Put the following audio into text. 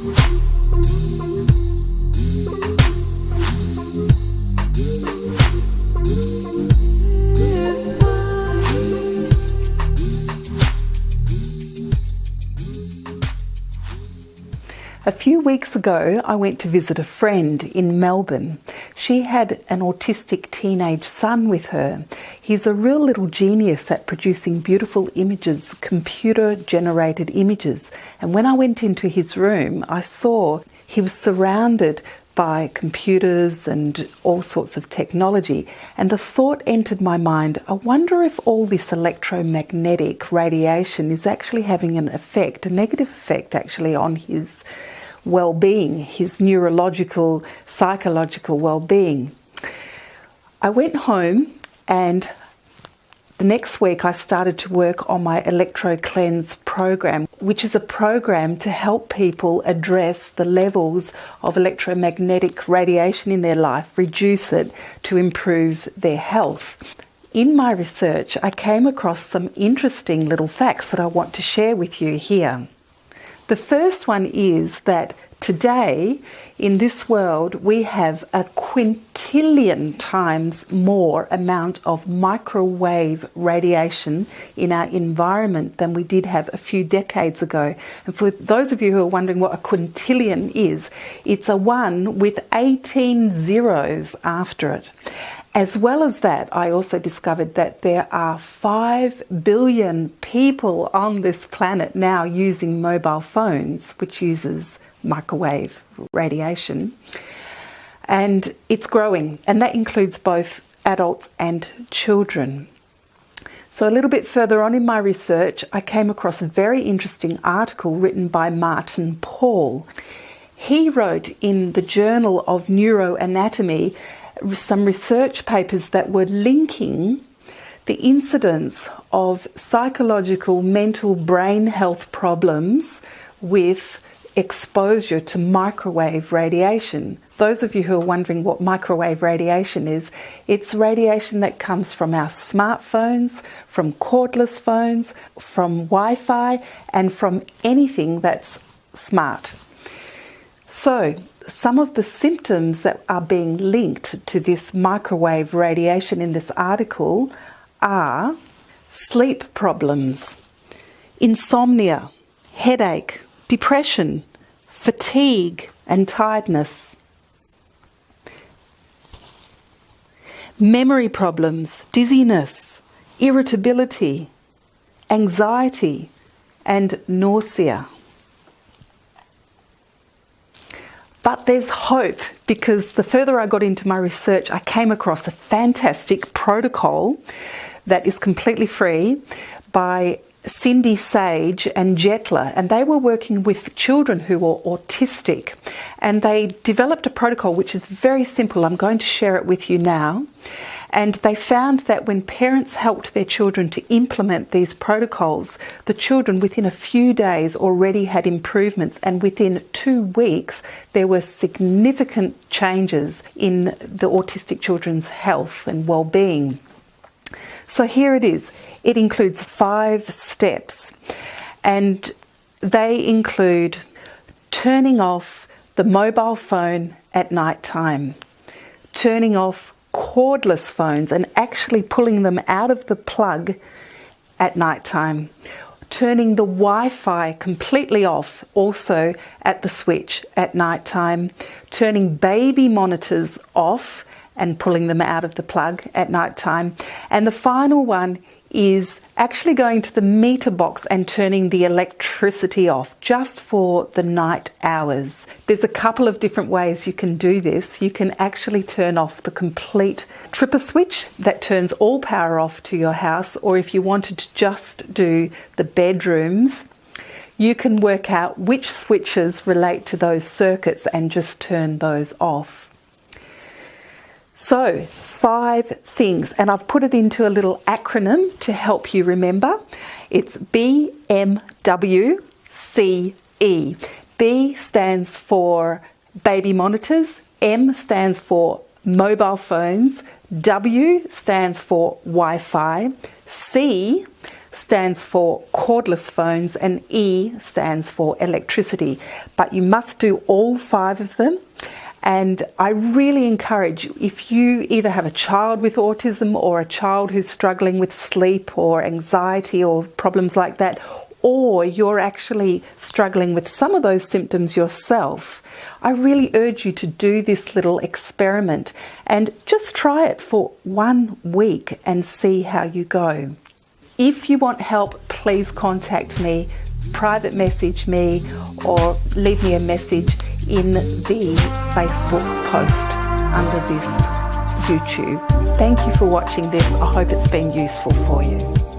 A few weeks ago, I went to visit a friend in Melbourne. She had an autistic teenage son with her. He's a real little genius at producing beautiful images, computer-generated images. And when I went into his room, I saw he was surrounded by computers and all sorts of technology. And the thought entered my mind, I wonder if all this electromagnetic radiation is actually having an effect, a negative effect actually, on his well-being, his neurological, psychological well-being. I went home and the next week I started to work on my Electro Cleanse program, which is a program to help people address the levels of electromagnetic radiation in their life, reduce it to improve their health. In my research, I came across some interesting little facts that I want to share with you here. The first one is that today, in this world, we have a quintillion times more amount of microwave radiation in our environment than we did have a few decades ago. And for those of you who are wondering what a quintillion is, it's a 1 with 18 zeros after it. As well as that, I also discovered that there are 5 billion people on this planet now using mobile phones, which uses microwave radiation. And it's growing, and that includes both adults and children. So a little bit further on in my research, I came across a very interesting article written by Martin Paul. He wrote in the Journal of Neuroanatomy some research papers that were linking the incidence of psychological, mental, brain health problems with exposure to microwave radiation. Those of you who are wondering what microwave radiation is, it's radiation that comes from our smartphones, from cordless phones, from Wi-Fi, and from anything that's smart. So, some of the symptoms that are being linked to this microwave radiation in this article are sleep problems, insomnia, headache, depression, fatigue and tiredness, memory problems, dizziness, irritability, anxiety and nausea. But there's hope, because the further I got into my research, I came across a fantastic protocol that is completely free by Cindy Sage and Jetler, and they were working with children who were autistic, and they developed a protocol which is very simple. I'm going to share it with you now. And they found that when parents helped their children to implement these protocols, the children within a few days already had improvements, and within 2 weeks there were significant changes in the autistic children's health and well-being. So here it is. It includes 5 steps, and they include turning off the mobile phone at night time, turning off cordless phones and actually pulling them out of the plug at night time, turning the Wi-Fi completely off also at the switch at night time, turning baby monitors off and pulling them out of the plug at night time, and the final one is actually going to the meter box and turning the electricity off just for the night hours. There's a couple of different ways you can do this. You can actually turn off the complete tripper switch that turns all power off to your house, or if you wanted to just do the bedrooms, you can work out which switches relate to those circuits and just turn those off. So, 5 things, and I've put it into a little acronym to help you remember. It's BMWCE. B stands for baby monitors, M stands for mobile phones, W stands for Wi-Fi, C stands for cordless phones and E stands for electricity. But you must do all 5 of them. And I really encourage, if you either have a child with autism or a child who's struggling with sleep or anxiety or problems like that, or you're actually struggling with some of those symptoms yourself, I really urge you to do this little experiment and just try it for 1 week and see how you go. If you want help, please contact me, private message me, or leave me a message in the Facebook post under this YouTube. Thank you for watching this. I hope it's been useful for you.